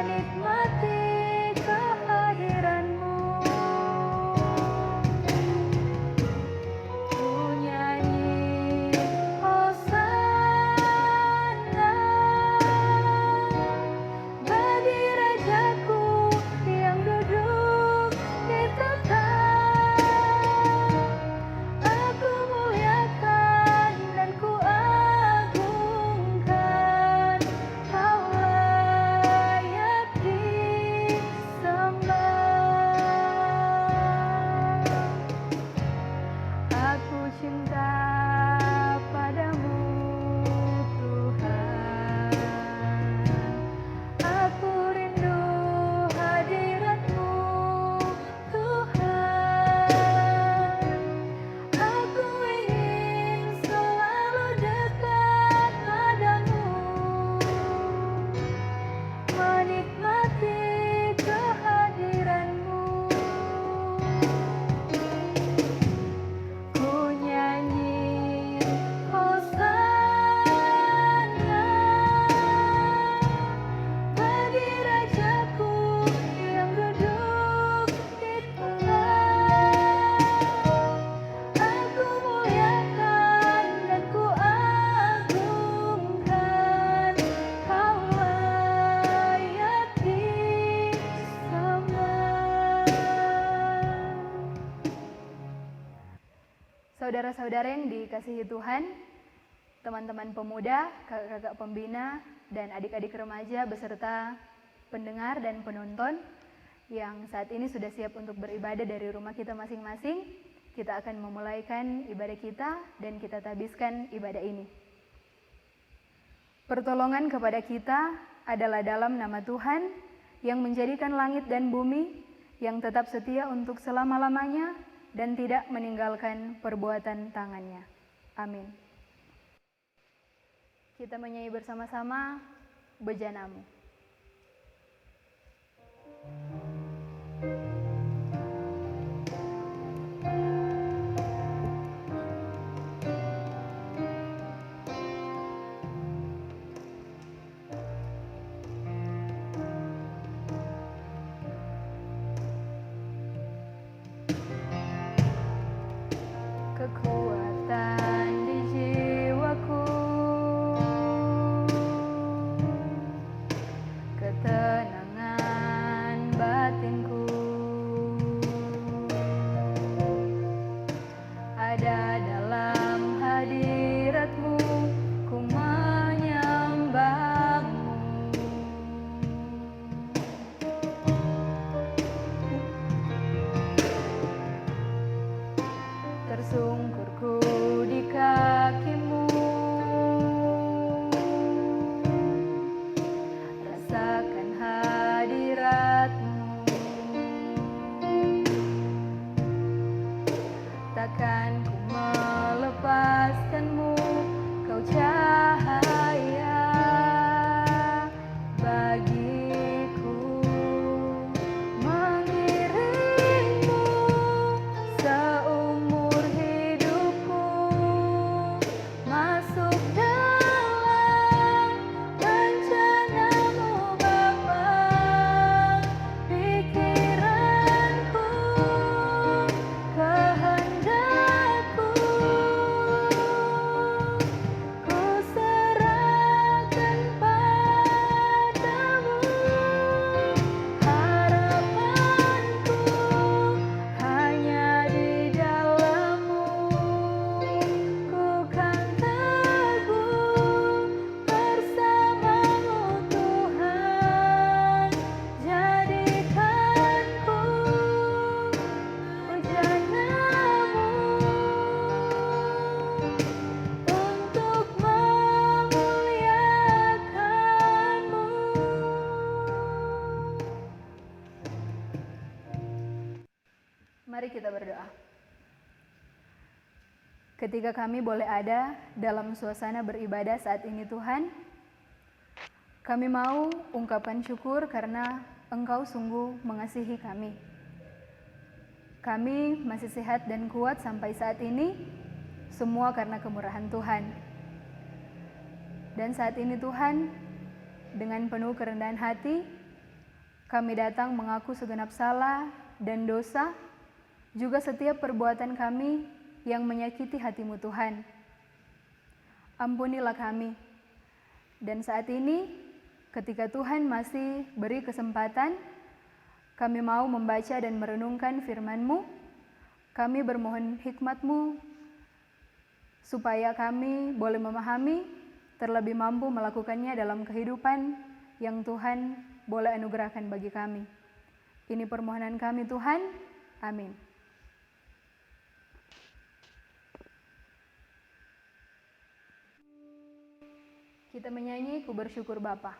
menikmati kehadiran-Mu. Ku nyanyi Hosana bagi Rajaku yang duduk di tahta. Aku muliakan dan ku agungkan, Kau layak disembah. Aku cinta padamu, Tuhan. Aku rindu hadirat-Mu, Tuhan. Aku ingin selalu dekat padamu, menikmati kehadiran-Mu. Ku nyanyi Hosana bagi Rajaku yang duduk di tahta. Aku muliakan dan ku agungkan, Kau layak disembah. Saudara-saudara yang dikasihi Tuhan, teman-teman pemuda, kakak-kakak pembina, dan adik-adik remaja beserta pendengar dan penonton yang saat ini sudah siap untuk beribadah dari rumah kita masing-masing, kita akan memulaikan ibadah kita dan kita tabiskan ibadah ini. Pertolongan kepada kita adalah dalam nama Tuhan yang menjadikan langit dan bumi, yang tetap setia untuk selama-lamanya dan tidak meninggalkan perbuatan tangannya. Amin. Kita menyanyi bersama-sama Bejanamu. Kekuatan di jiwaku, ketenangan batinku, ada dalam hadirat-Mu, ku menyembah-Mu. Tersungkurku di kaki-Mu, rasakan hadirat-Mu. Takkan ku melepaskan-Mu, Kau cahaya bagiku. Mengiring-Mu seumur hidupku, masuk dalam rencana-Mu Bapa. Pikiranku, kehendakku, ku serahkan padamu. Harapanku hanya di dalam-Mu, ku kan teguh bersama-Mu Tuhan. Jadikanku bejana-Mu untuk memuliakan-Mu. Mari kita berdoa. Ketika kami boleh ada dalam suasana beribadah saat ini Tuhan, kami mau ungkapkan syukur karena Engkau sungguh mengasihi kami. Kami masih sehat dan kuat sampai saat ini, semua karena kemurahan Tuhan. Dan saat ini Tuhan, dengan penuh kerendahan hati, Kami datang mengaku segenap salah dan dosa, juga setiap perbuatan kami yang menyakiti hati-Mu Tuhan. Ampunilah kami. Dan saat ini, ketika Tuhan masih beri kesempatan, kami mau membaca dan merenungkan firman-Mu. Kami bermohon hikmat-Mu, supaya kami boleh memahami, terlebih mampu melakukannya dalam kehidupan yang Tuhan boleh anugerahkan bagi kami. Ini permohonan kami Tuhan. Amin. Kita menyanyi Ku Bersyukur Bapa.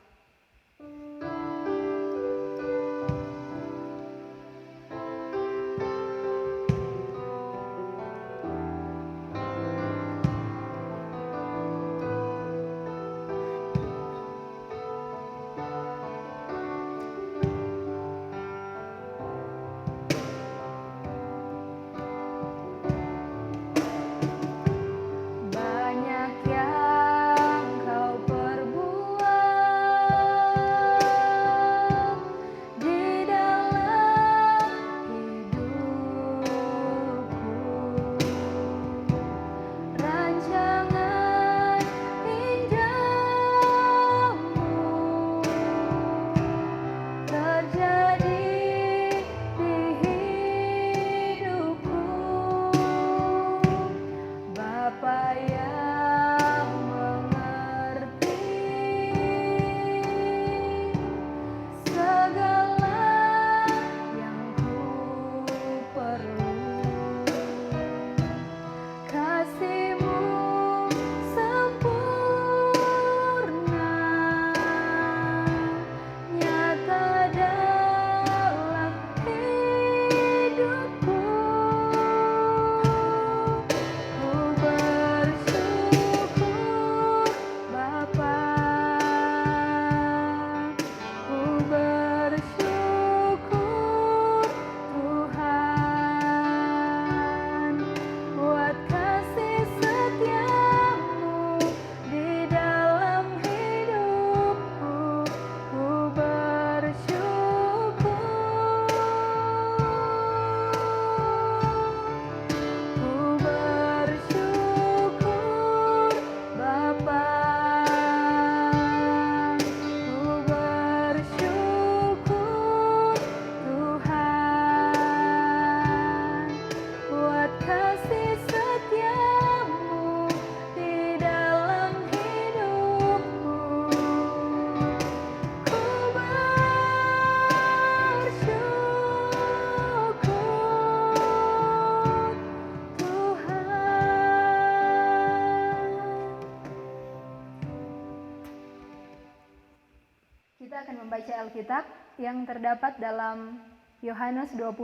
Kita akan membaca Alkitab yang terdapat dalam Yohanes 20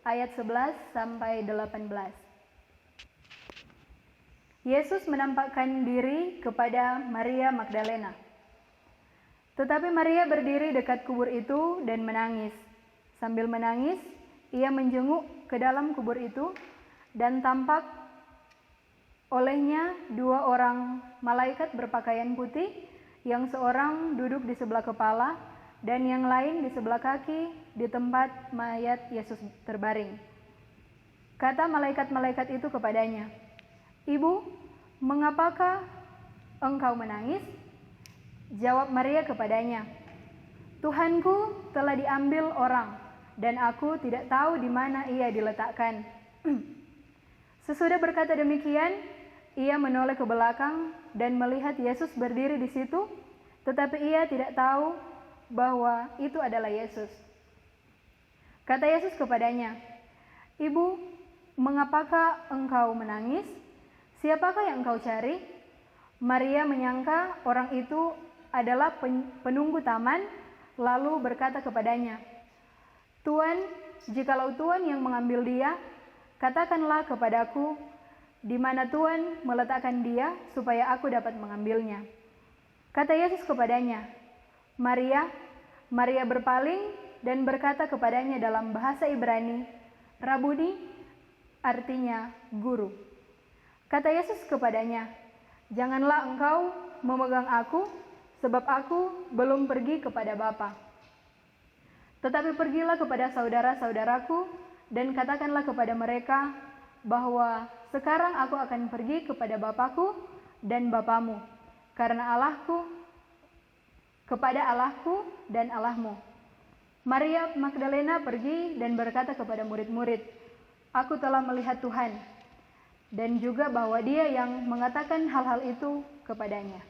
ayat 11 sampai 18. Yesus menampakkan diri kepada Maria Magdalena. Tetapi Maria berdiri dekat kubur itu dan menangis. Sambil menangis, ia menjenguk ke dalam kubur itu dan tampak olehnya dua orang malaikat berpakaian putih, yang seorang duduk di sebelah kepala dan yang lain di sebelah kaki di tempat mayat Yesus terbaring. Kata malaikat-malaikat itu kepadanya, "Ibu, mengapakah engkau menangis?" Jawab Maria kepadanya, "Tuhanku telah diambil orang, dan aku tidak tahu di mana ia diletakkan." Sesudah berkata demikian, ia menoleh ke belakang dan melihat Yesus berdiri di situ, tetapi ia tidak tahu bahwa itu adalah Yesus. Kata Yesus kepadanya, "Ibu, mengapakah engkau menangis? Siapakah yang engkau cari?" Maria menyangka orang itu adalah penunggu taman, lalu berkata kepadanya, "Tuan, jikalau Tuan yang mengambil dia, katakanlah kepadaku di mana Tuhan meletakkan dia, supaya aku dapat mengambilnya." Kata Yesus kepadanya, "Maria." Maria berpaling dan berkata kepadanya dalam bahasa Ibrani, "Rabuni," artinya guru. Kata Yesus kepadanya, "Janganlah engkau memegang aku, sebab aku belum pergi kepada Bapa. Tetapi pergilah kepada saudara-saudaraku dan katakanlah kepada mereka bahwa sekarang aku akan pergi kepada Bapakku dan Bapamu, karena kepada Allahku dan Allahmu. Maria Magdalena pergi dan berkata kepada murid-murid, "Aku telah melihat Tuhan," dan juga bahwa Dia yang mengatakan hal-hal itu kepadanya.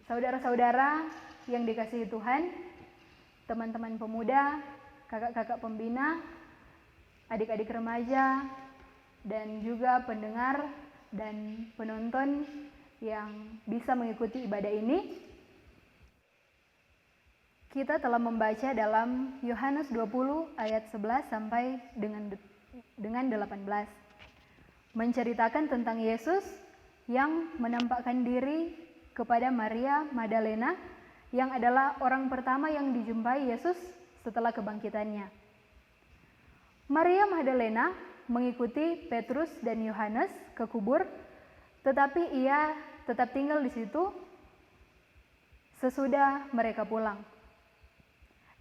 Saudara-saudara yang dikasihi Tuhan, teman-teman pemuda, kakak-kakak pembina, adik-adik remaja, dan juga pendengar dan penonton yang bisa mengikuti ibadah ini. Kita telah membaca dalam Yohanes 20 ayat 11 sampai dengan 18. Menceritakan tentang Yesus yang menampakkan diri kepada Maria Magdalena yang adalah orang pertama yang dijumpai Yesus setelah kebangkitannya. Maria Magdalena mengikuti Petrus dan Yohanes ke kubur, tetapi ia tetap tinggal di situ sesudah mereka pulang.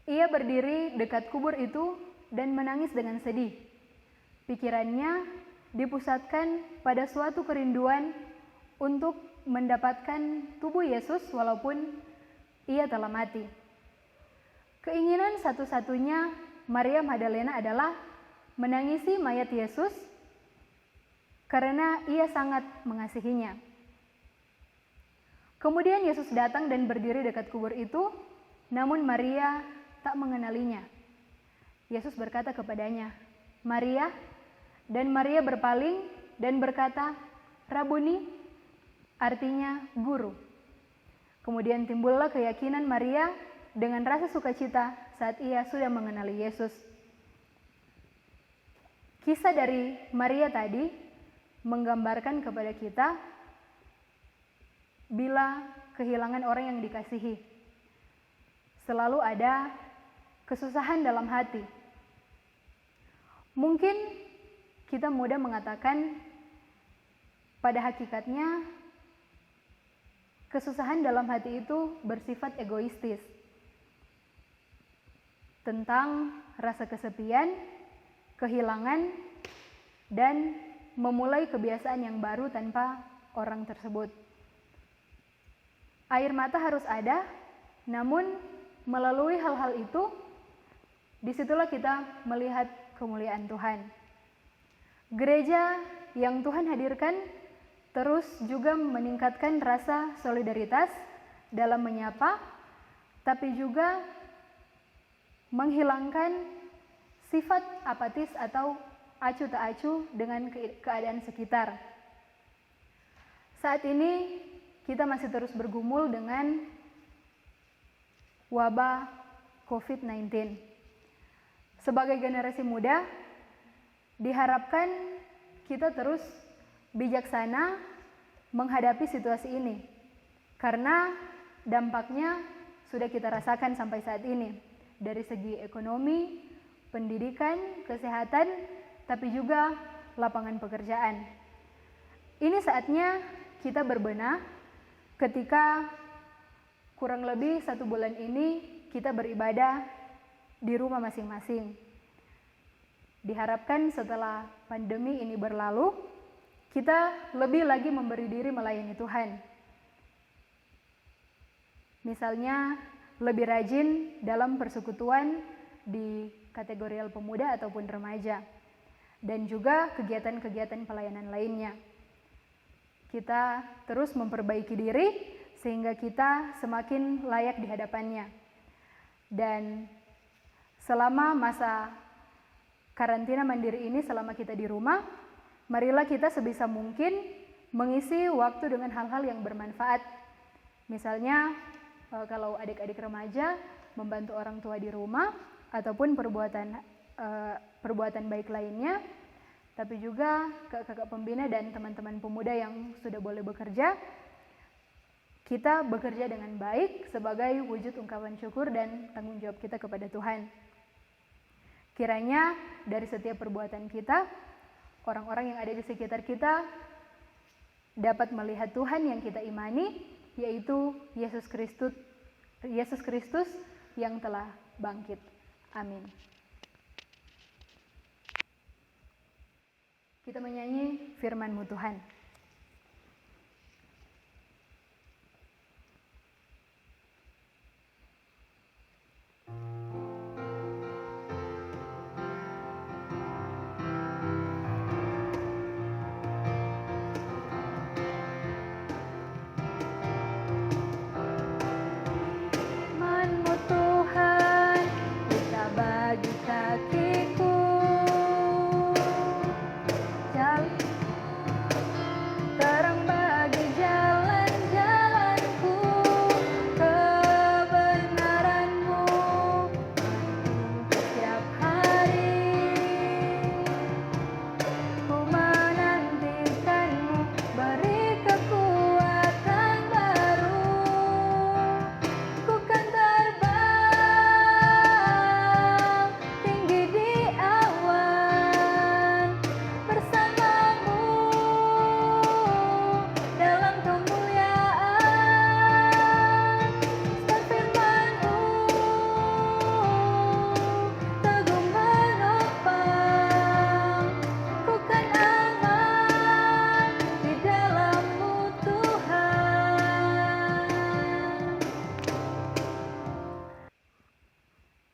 Ia berdiri dekat kubur itu dan menangis dengan sedih. Pikirannya dipusatkan pada suatu kerinduan untuk mendapatkan tubuh Yesus walaupun ia telah mati. Keinginan satu-satunya Maria Magdalena adalah menangisi mayat Yesus karena ia sangat mengasihinya. Kemudian Yesus datang dan berdiri dekat kubur itu, namun Maria tak mengenalinya. Yesus berkata kepadanya, "Maria," dan Maria berpaling dan berkata, "Rabuni," artinya guru. Kemudian timbullah keyakinan Maria dengan rasa sukacita saat ia sudah mengenali Yesus. Kisah dari Maria tadi menggambarkan kepada kita bila kehilangan orang yang dikasihi, selalu ada kesusahan dalam hati. Mungkin kita mudah mengatakan pada hakikatnya kesusahan dalam hati itu bersifat egoistis, tentang rasa kesepian, kehilangan, dan memulai kebiasaan yang baru tanpa orang tersebut. Air mata harus ada, namun melalui hal-hal itu, disitulah kita melihat kemuliaan Tuhan. Gereja yang Tuhan hadirkan terus juga meningkatkan rasa solidaritas dalam menyapa, tapi juga menghilangkan sifat apatis atau acuh tak acuh dengan keadaan sekitar. Saat ini kita masih terus bergumul dengan wabah COVID-19. Sebagai generasi muda, diharapkan kita terus bijaksana menghadapi situasi ini, karena dampaknya sudah kita rasakan sampai saat ini, dari segi ekonomi, pendidikan, kesehatan, tapi juga lapangan pekerjaan. Ini saatnya kita berbenah ketika kurang lebih 1 bulan ini kita beribadah di rumah masing-masing. Diharapkan setelah pandemi ini berlalu, kita lebih lagi memberi diri melayani Tuhan. Misalnya, lebih rajin dalam persekutuan di kategorial pemuda ataupun remaja, dan juga kegiatan-kegiatan pelayanan lainnya. Kita terus memperbaiki diri sehingga kita semakin layak di hadapannya. Dan selama masa karantina mandiri ini, selama kita di rumah, marilah kita sebisa mungkin mengisi waktu dengan hal-hal yang bermanfaat. Misalnya, kalau adik-adik remaja membantu orang tua di rumah, ataupun perbuatan baik lainnya, tapi juga kakak-kakak pembina dan teman-teman pemuda yang sudah boleh bekerja, kita bekerja dengan baik sebagai wujud ungkapan syukur dan tanggung jawab kita kepada Tuhan. Kiranya dari setiap perbuatan kita, orang-orang yang ada di sekitar kita dapat melihat Tuhan yang kita imani, yaitu Yesus Kristus yang telah bangkit. Amin. Kita menyanyi firman-Mu Tuhan.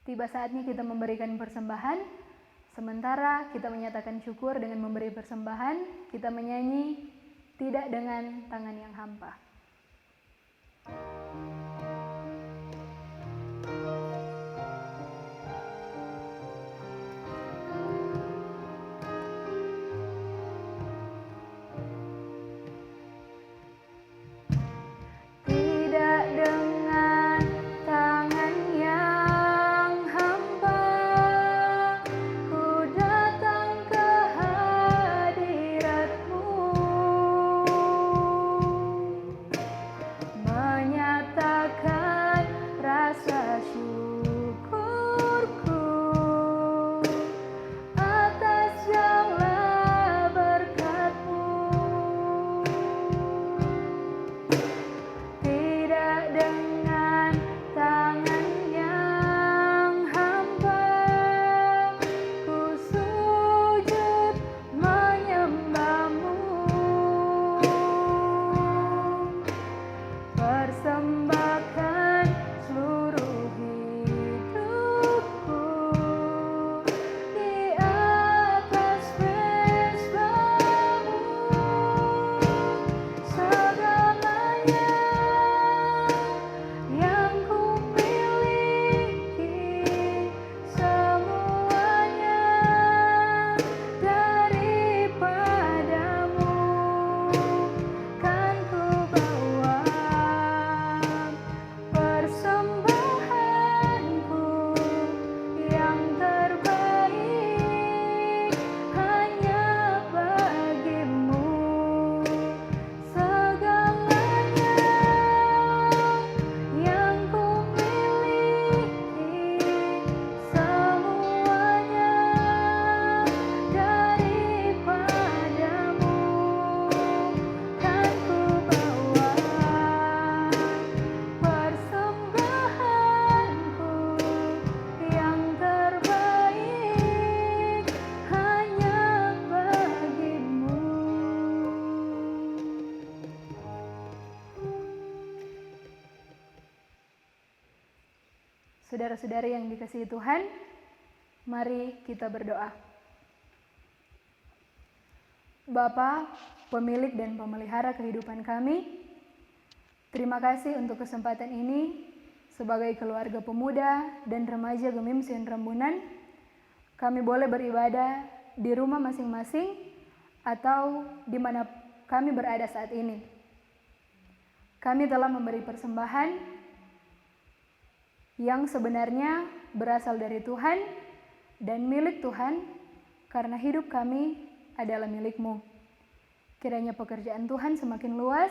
Tiba saatnya kita memberikan persembahan. Sementara kita menyatakan syukur dengan memberi persembahan, kita menyanyi tidak dengan tangan yang hampa. Saudara-saudari yang dikasihi Tuhan, mari kita berdoa. Bapa, pemilik dan pemelihara kehidupan kami, terima kasih untuk kesempatan ini sebagai keluarga pemuda dan remaja Gemimsian Rembunan. Kami boleh beribadah di rumah masing-masing atau di mana kami berada saat ini. Kami telah memberi persembahan yang sebenarnya berasal dari Tuhan dan milik Tuhan, karena hidup kami adalah milik-Mu. Kiranya pekerjaan Tuhan semakin luas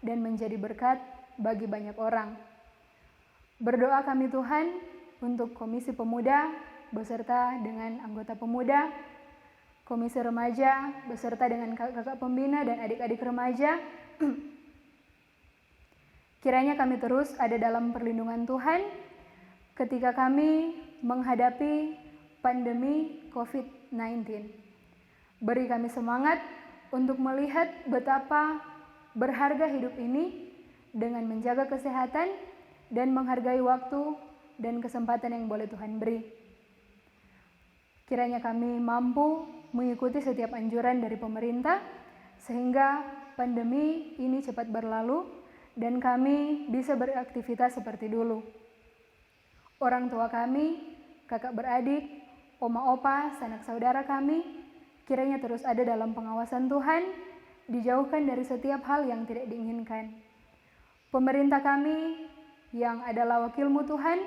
dan menjadi berkat bagi banyak orang. Berdoa kami Tuhan untuk Komisi Pemuda beserta dengan anggota pemuda, Komisi Remaja beserta dengan kakak pembina dan adik-adik remaja. Kiranya kami terus ada dalam perlindungan Tuhan ketika kami menghadapi pandemi COVID-19. Beri kami semangat untuk melihat betapa berharga hidup ini dengan menjaga kesehatan dan menghargai waktu dan kesempatan yang boleh Tuhan beri. Kiranya kami mampu mengikuti setiap anjuran dari pemerintah sehingga pandemi ini cepat berlalu dan kami bisa beraktivitas seperti dulu. Orang tua kami, kakak beradik, oma opa, sanak saudara kami, kiranya terus ada dalam pengawasan Tuhan, dijauhkan dari setiap hal yang tidak diinginkan. Pemerintah kami yang adalah wakilmu Tuhan,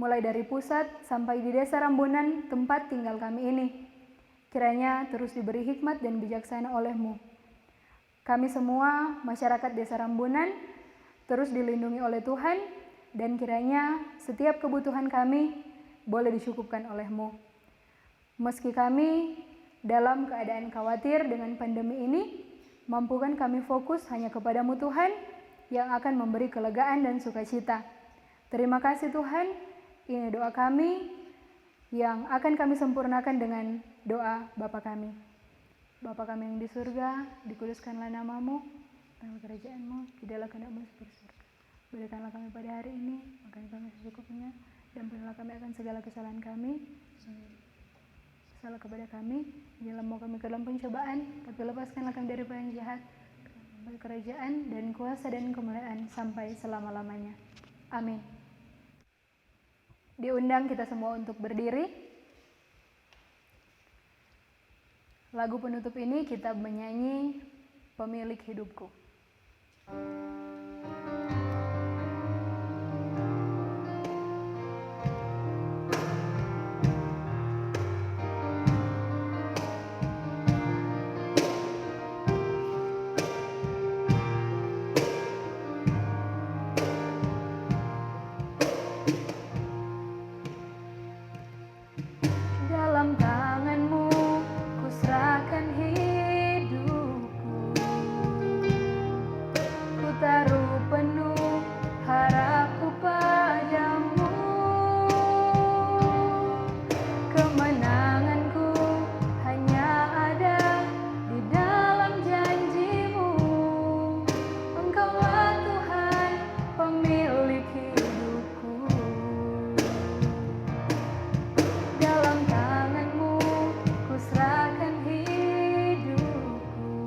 mulai dari pusat sampai di desa Rambunan tempat tinggal kami ini, kiranya terus diberi hikmat dan bijaksana oleh-Mu. Kami semua masyarakat desa Rambunan terus dilindungi oleh Tuhan dan kiranya setiap kebutuhan kami boleh dicukupkan oleh-Mu. Meski kami dalam keadaan khawatir dengan pandemi ini, mampukan kami fokus hanya kepada-Mu Tuhan yang akan memberi kelegaan dan sukacita. Terima kasih Tuhan, ini doa kami yang akan kami sempurnakan dengan doa Bapa kami. Bapa kami yang di surga, dikuduskanlah nama-Mu, datanglah kerajaan-Mu, jadilah kehendak-Mu seperti surga. Berikanlah kami pada hari ini makan kami secukupnya, dan ampunilah kami akan segala kesalahan kami, salah kepada kami, janganlah mau kami ke dalam pencobaan, tapi lepaskanlah kami dari yang jahat, kerajaan dan kuasa dan kemuliaan sampai selama-lamanya. Amin. Diundang kita semua untuk berdiri. Lagu penutup ini kita menyanyi Pemilik Hidupku. Dalam tangan-Mu ku serahkan hidupku, ku taruh penuh harapku padamu. Kemenanganku hanya ada di dalam janji-Mu. Engkaulah Tuhan, pemilik hidupku. Dalam tangan-Mu ku serahkan hidupku,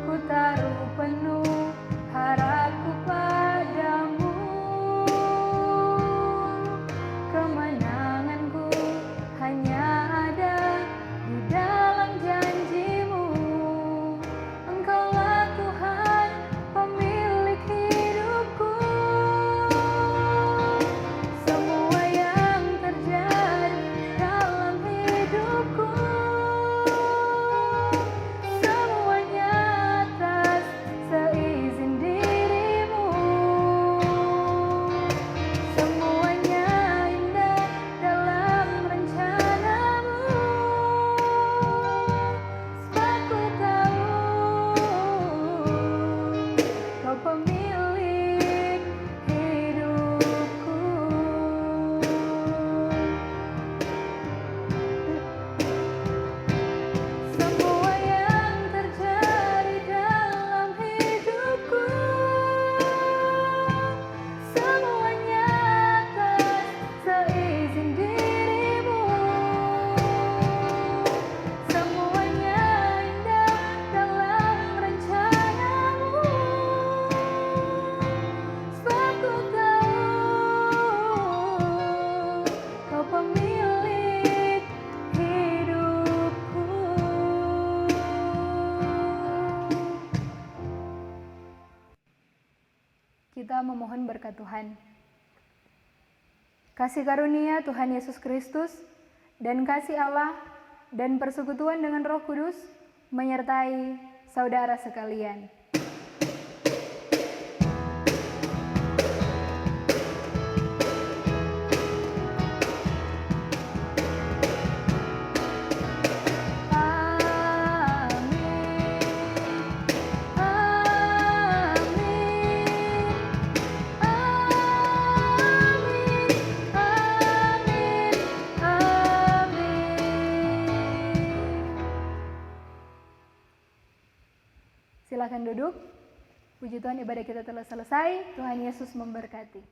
ku taruh penuh harapku padamu. Kemenanganku hanya ada di dalam janji-Mu. Engkaulah Tuhan, pemilik hidupku. Semua yang terjadi dalam hidupku, semuanya atas seizin diri-Mu. Semuanya indah dalam rencana-Mu. Sebab ku tahu Kau pemilik hidupku. Semua yang terjadi dalam hidupku, semuanya atas seizin diri-Mu. Semuanya indah dalam rencana-Mu. Sebab ku tahu Kau pemilik hidupku. Kita memohon berkat Tuhan. Kasih karunia Tuhan Yesus Kristus dan kasih Allah dan persekutuan dengan Roh Kudus menyertai saudara sekalian. Silakan duduk. Puji Tuhan, ibadah kita telah selesai. Tuhan Yesus memberkati.